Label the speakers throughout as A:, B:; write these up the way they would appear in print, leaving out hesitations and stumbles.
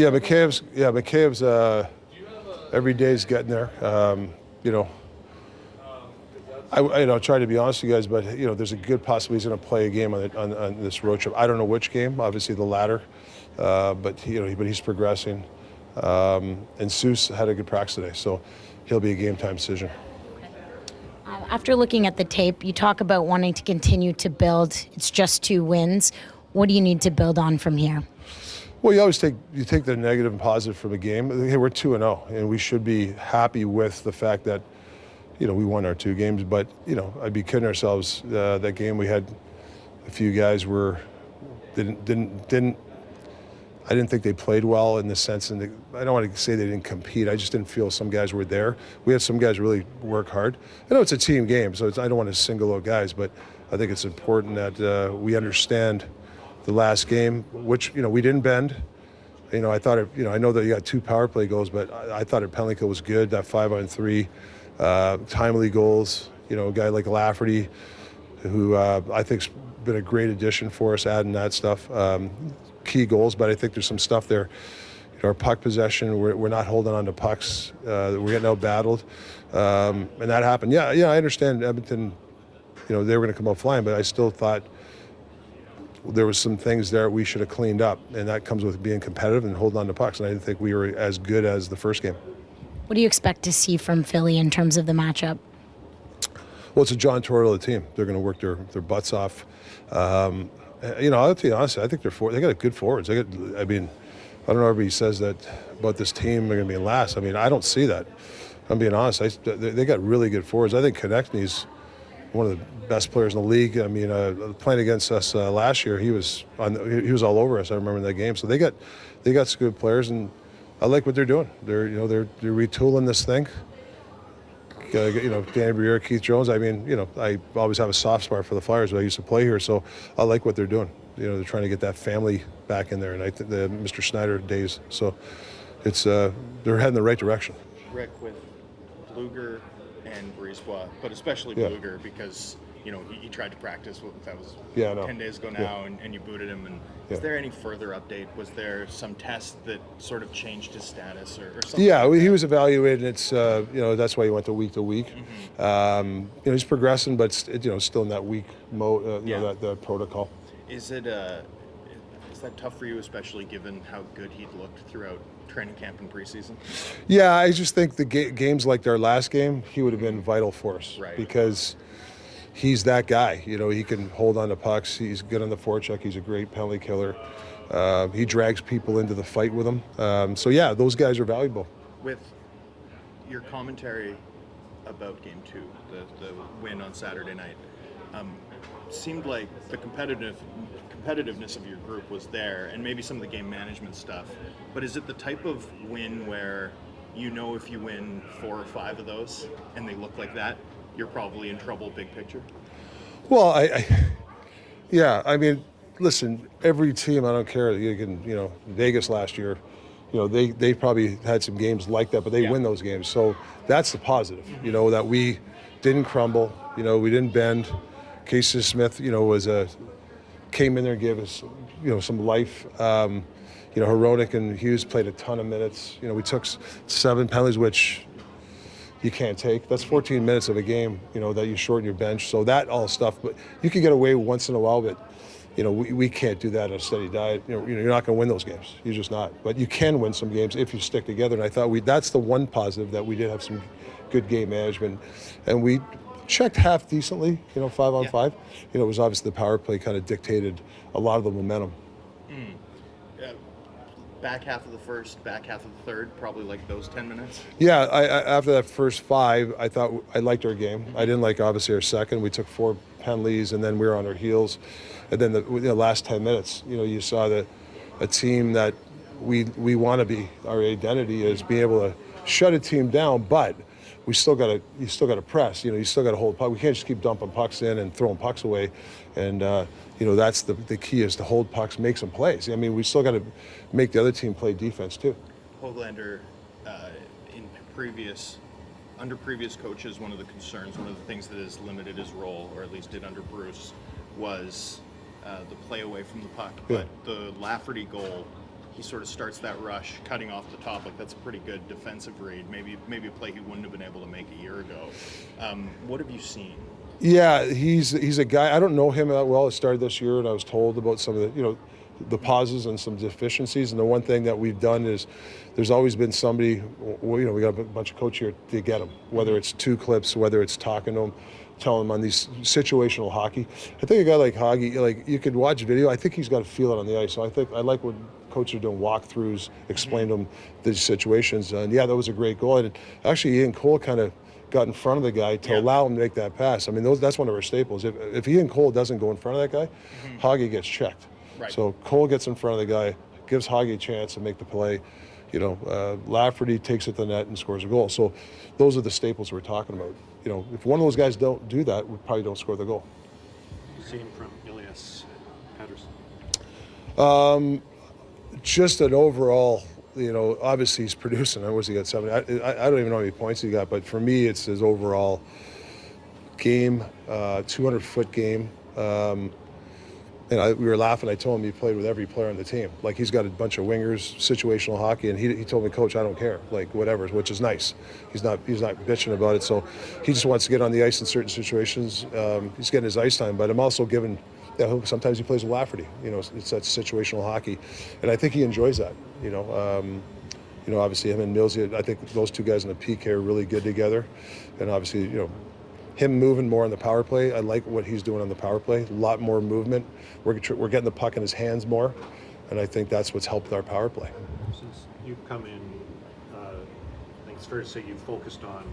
A: McCabe's every day's getting there. You know, I try to be honest with you guys, but there's a good possibility he's going to play a game on this road trip. I don't know which game, obviously the latter, but he's progressing. And Seuss had a good practice today, so he'll be a game time decision.
B: After looking at the tape, you talk about wanting to continue to build. It's just 2 wins. What do you need to build on from here?
A: Well, you always take the negative and positive from a game. Hey, we're 2-0, and we should be happy with the fact that we won our 2 games. But I'd be kidding ourselves. That game we had a few guys didn't. I didn't think they played well in the sense, and I don't want to say they didn't compete. I just didn't feel some guys were there. We had some guys really work hard. I know it's a team game, so I don't want to single out guys, but I think it's important that we understand the last game, which we didn't bend. I thought I know that you got 2 power play goals, but I thought our penalty kill was good. That 5-on-3, timely goals. A guy like Lafferty, who I think's been a great addition for us, adding that stuff. Key goals, but I think there's some stuff there. Our puck possession, we're not holding on to pucks. We're getting out battled, and that happened. Yeah, I understand Edmonton. They were going to come out flying, but I still thought there was some things there we should have cleaned up, and that comes with being competitive and holding on to pucks. And I didn't think we were as good as the first game. What
B: do you expect to see from Philly in terms of the matchup?
A: Well, it's a John Tortorella team. They're going to work their butts off. I'll tell you honestly, I think they got good forwards. I don't know if everybody says that about this team, they're going to be last. I don't see that. I'm being honest. They got really good forwards. I think Konechny's one of the best players in the league. Playing against us last year, he was all over us. I remember that game. So they got some good players, and I like what they're doing. They're retooling this thing. Danny Briere, Keith Jones. I always have a soft spot for the Flyers, but I used to play here, so I like what they're doing. They're trying to get that family back in there, and I think the Mr. Snyder days. So it's they're heading the right direction.
C: Rick, with Bluger and Brisebois, but especially Bluger, because he tried to practice. That was 10 days ago now, and you booted him. And is there any further update? Was there some test that sort of changed his status or something?
A: Yeah, he was evaluated. It's that's why he went to week. Mm-hmm. He's progressing, but still in that week mode. The protocol.
C: Is that tough for you, especially given how good he'd looked throughout training camp and preseason?
A: Yeah, I just think the games like our last game, he would have been vital for us,
C: right? Because
A: he's that guy. He can hold on to pucks. He's good on the forecheck. He's a great penalty killer. He drags people into the fight with him. Those guys are valuable.
C: With your commentary about Game 2, the win on Saturday night, seemed like the competitiveness of your group was there, and maybe some of the game management stuff. But is it the type of win where if you win 4 or 5 of those and they look like that, you're probably in trouble big picture?
A: Well, listen, every team, I don't care, Vegas last year, they probably had some games like that, but they win those games. So that's the positive, that we didn't crumble, we didn't bend. Casey Smith, came in there and gave us, some life. Hronek and Hughes played a ton of minutes. We took 7 penalties, which you can't take. That's 14 minutes of a game, that you shorten your bench. So that all stuff, but you can get away once in a while, but we can't do that on a steady diet. You're not going to win those games. You're just not. But you can win some games if you stick together. And I thought that's the one positive, that we did have some good game management, and we checked half decently, 5-on-5. It was obviously the power play kind of dictated a lot of the momentum.
C: Back half of the first, back half of the third, probably like those 10 minutes?
A: Yeah, after that first 5, I thought I liked our game. I didn't like, obviously, our second. We took 4 penalties, and then we were on our heels. And then the last 10 minutes, you saw a team that we want to be. Our identity is being able to shut a team down, but you still got to press. You still got to hold puck. We can't just keep dumping pucks in and throwing pucks away. And that's the key, is to hold pucks, make some plays. We still got to make the other team play defense too.
C: Hoglander, under previous coaches, one of the concerns, one of the things that has limited his role, or at least did under Bruce, was the play away from the puck. But the Lafferty goal, he sort of starts that rush, cutting off the top. Like, that's a pretty good defensive read. Maybe a play he wouldn't have been able to make a year ago. What have you seen?
A: Yeah, he's a guy. I don't know him that well. I started this year, and I was told about some of the the pauses and some deficiencies. And the one thing that we've done is there's always been somebody. We got a bunch of coaches here to get him. Whether it's 2 clips, whether it's talking to him, telling him on these situational hockey. I think a guy like Hoggy, like you could watch video. I think he's got to feel it on the ice. So I like when coaches are doing walkthroughs, explain to him these situations. And yeah, that was a great goal. And actually, Ian Cole kind of got in front of the guy to allow him to make that pass. I mean, that's one of our staples. If Ian Cole doesn't go in front of that guy, Hoggy gets checked.
C: Right.
A: So Cole gets in front of the guy, gives Hoggy a chance to make the play. Lafferty takes it to the net and scores a goal. So those are the staples we're talking about. If one of those guys don't do that, we probably don't score the goal.
D: Seen from Elias Pettersson.
A: Just an overall, obviously he's producing. I was he got 70. I don't even know how many points he got, but for me, it's his overall game, 200-foot game. We were laughing. I told him he played with every player on the team. Like, he's got a bunch of wingers, situational hockey, and he told me, Coach, I don't care, like whatever, which is nice. He's not bitching about it. So he just wants to get on the ice in certain situations. He's getting his ice time, but I'm also giving. Sometimes he plays with Lafferty. It's that situational hockey, and I think he enjoys that. Obviously him and Millsy. I think those 2 guys in the PK are really good together, and obviously him moving more on the power play. I like what he's doing on the power play. A lot more movement. We're getting the puck in his hands more, and I think that's what's helped our power play.
D: Since you've come in, I think it's fair to say you've focused on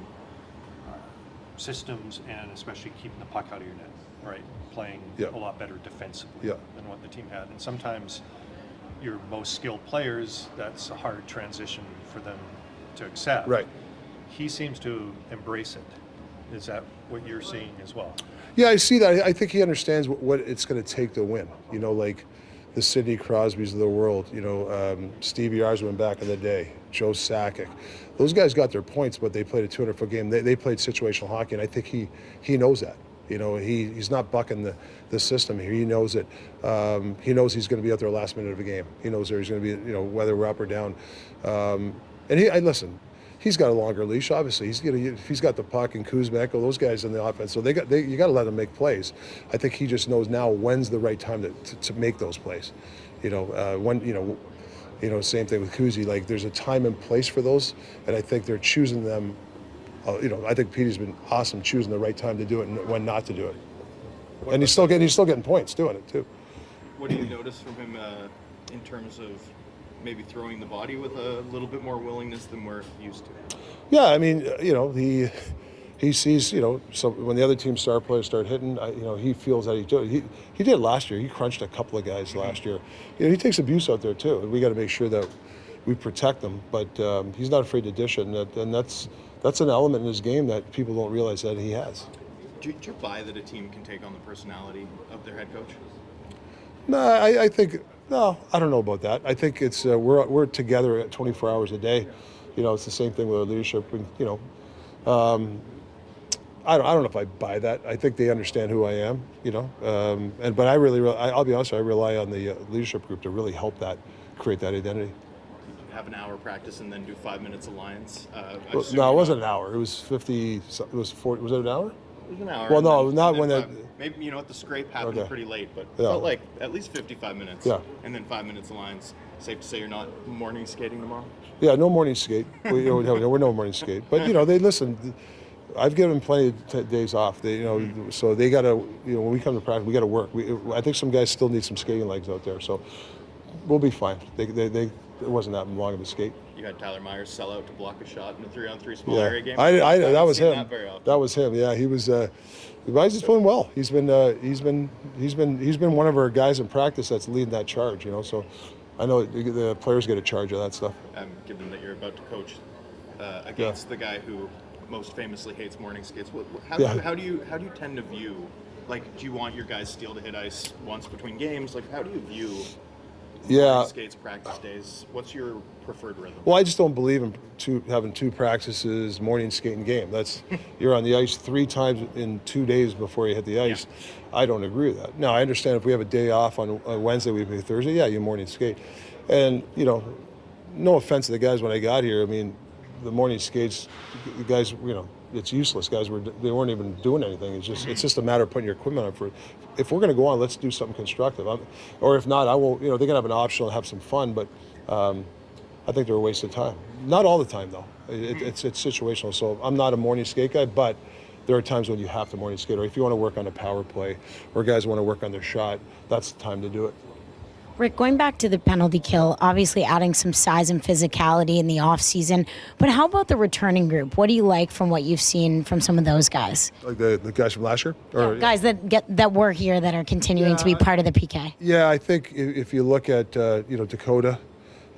D: systems and especially keeping the puck out of your net, right? Playing a lot better defensively than what the team had. And sometimes your most skilled players, that's a hard transition for them to accept.
A: Right.
D: He seems to embrace it. Is that what you're seeing as well?
A: Yeah, I see that. I think he understands what it's going to take to win. Like the Sidney Crosbys of the world, Stevie Yzerman back in the day, Joe Sakic. Those guys got their points, but they played a 200-foot game. They played situational hockey, and I think he knows that. He's not bucking the system here. He knows it. He knows he's going to be out there last minute of a game. He knows there's going to be, whether we're up or down. Listen. He's got a longer leash, obviously. If he's got the puck and Kuzmenko, those guys in the offense, so you got to let them make plays. I think he just knows now when's the right time to make those plays. Same thing with Kuzi. Like, there's a time and place for those, and I think they're choosing them. I think Petey's been awesome choosing the right time to do it and when not to do it. And he's still getting points doing it too.
C: What do you notice from him in terms of maybe throwing the body with a little bit more willingness than we're used to?
A: Yeah, I mean, he sees, so when the other team star players start hitting, he feels that he's doing. He did last year. He crunched a couple of guys last year. He takes abuse out there too, and we got to make sure that we protect them. But he's not afraid to dish it, and that's an element in his game that people don't realize that he has.
C: Do you buy that a team can take on the personality of their head coach?
A: No, I think. No, I don't know about that. I think it's we're together 24 hours a day. It's the same thing with our leadership. And, I don't know if I buy that. I think they understand who I am. But I'll be honest. I rely on the leadership group to really help create that identity.
C: Have an hour practice and then do 5 minutes alliance.
A: No, it wasn't an hour. It was 50. It was 40. Was it an hour?
C: It was an hour.
A: Well, no, not when that.
C: Maybe the scrape happened pretty late, but
A: Yeah.
C: felt like at least 55 minutes.
A: Yeah.
C: And then 5 minutes alliance. Safe to say you're not morning skating tomorrow?
A: Yeah, no morning skate. We're no morning skate. But they listen. I've given plenty of days off. So they got to. When we come to practice, we got to work. I think some guys still need some skating legs out there. So we'll be fine. It wasn't that long of a skate.
C: You had Tyler Myers sell out to block a shot in a 3-on-3 small area game.
A: That was him.
C: That very often.
A: That was him. Yeah, he was. He's playing well. He's been one of our guys in practice that's leading that charge. So I know the players get a charge of that stuff.
C: Given that you're about to coach against the guy who most famously hates morning skates, how do you tend to view? Like, do you want your guys still to hit ice once between games? Like, how do you view
A: Yeah.
C: Skates, practice days. What's your preferred rhythm?
A: Well, I just don't believe in having 2 practices, morning skate and game. That's you're on the ice 3 times in 2 days before you hit the ice. Yeah. I don't agree with that. Now, I understand if we have a day off on Wednesday, we play Thursday. Yeah, you morning skate, and no offense to the guys when I got here. I mean, the morning skates, the guys, it's useless. Guys they weren't even doing anything. It's just a matter of putting your equipment on for. If we're going to go on, let's do something constructive. Or if not, I won't. They can have an optional and have some fun, but I think they're a waste of time. Not all the time though. It's situational. So I'm not a morning skate guy, but there are times when you have to morning skate. Or if you want to work on a power play, or guys want to work on their shot, that's the time to do it.
B: Rick, going back to the penalty kill, obviously adding some size and physicality in the offseason, but how about the returning group? What do you like from what you've seen from some of those guys?
A: Like the guys from last year? Or,
B: guys that were here that are continuing to be part of the PK.
A: Yeah, I think if you look at Tocchet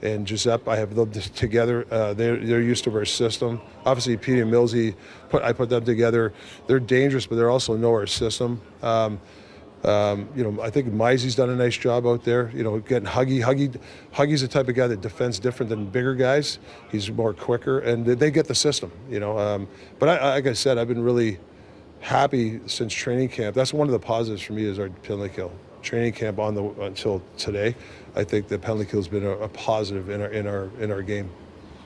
A: and Giuseppe, I have them together. They're used to our system. Obviously, Petey and Millsy, I put them together. They're dangerous, but they're also know our system. I think Mizey's done a nice job out there. Getting Huggy. Huggy's the type of guy that defends different than bigger guys. He's more quicker, and they get the system. But like I said, I've been really happy since training camp. That's one of the positives for me is our penalty kill. Training camp until today, I think the penalty kill has been a positive in our game.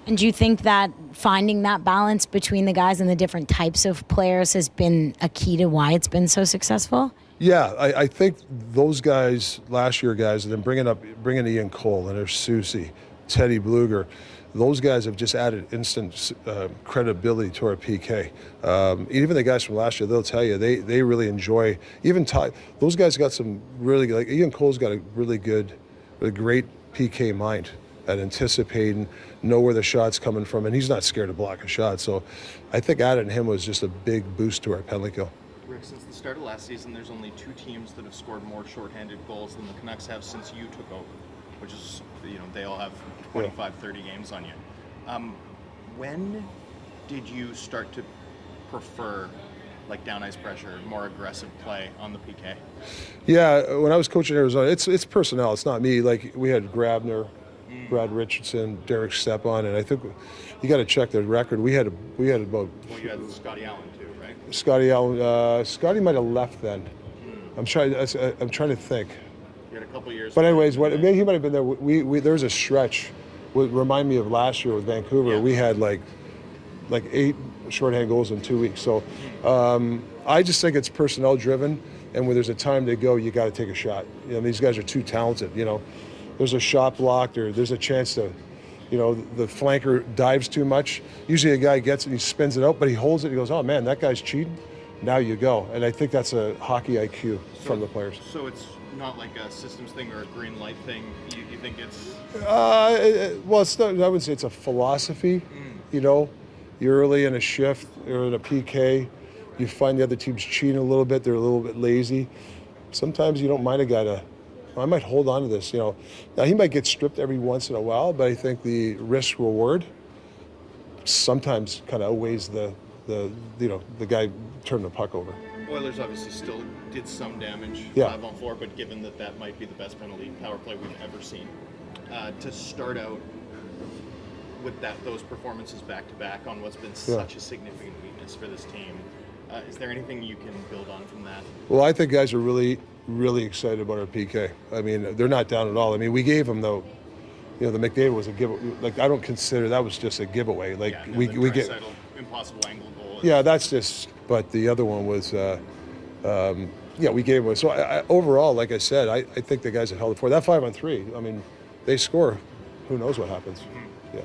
B: And do you think that finding that balance between the guys and the different types of players has been a key to why it's been so successful?
A: Yeah, I think those guys, last year guys, and then bringing Ian Cole and there's Susie, Teddy Bluger, those guys have just added instant credibility to our PK. Even the guys from last year, they'll tell you they really enjoy. Even those guys got some really like Ian Cole's got a great PK mind at anticipating, know where the shot's coming from, and he's not scared to block a shot. So I think adding him was just a big boost to our penalty kill.
C: Rick, since the start of last season, there's only 2 teams that have scored more shorthanded goals than the Canucks have since you took over, which is, they all have 25, 30 games on you. When did you start to prefer like down ice pressure, more aggressive play on the PK?
A: Yeah, when I was coaching Arizona, it's personnel. It's not me. Like we had Grabner, Brad Richardson, Derek Stepan, and I think you got to check the record. We had about.
C: Well, you had Scotty Allen too, right?
A: Scotty Allen. Scotty might have left then. I'm trying to think.
C: You had a couple years.
A: But anyways, maybe he might have been there. We there was a stretch. Would remind me of last year with Vancouver. Yeah. We had like 8 shorthand goals in 2 weeks. So I just think it's personnel driven, and when there's a time to go, you got to take a shot. These guys are too talented. There's a shot blocked, or there's a chance to, the flanker dives too much. Usually a guy gets it, he spins it out, but he holds it, he goes, oh man, that guy's cheating. Now you go. And I think that's a hockey IQ from the players.
C: So it's not like a systems thing or a green light thing? You think it's...
A: Well, it's not, I wouldn't say it's a philosophy. You're early in a shift or in a PK, you find the other team's cheating a little bit, they're a little bit lazy. Sometimes you don't mind a guy to, I might hold on to this, Now he might get stripped every once in a while, but I think the risk reward sometimes kind of outweighs the guy turning the puck over.
C: Oilers obviously still did some damage 5-on-4, but given that might be the best penalty power play we've ever seen, to start out with those performances back to back on what's been such a significant weakness for this team, is there anything you can build on from that?
A: Well, I think guys are really, really excited about our PK. I mean, they're not down at all. I mean, we gave them the McDavid was a giveaway. Like, I don't consider that was just a giveaway. Like we get
C: impossible angle goal.
A: Yeah, that's just. But the other one was, we gave away. So overall, like I said, I think the guys have held it for that 5-on-3. I mean, they score. Who knows what happens? Yeah.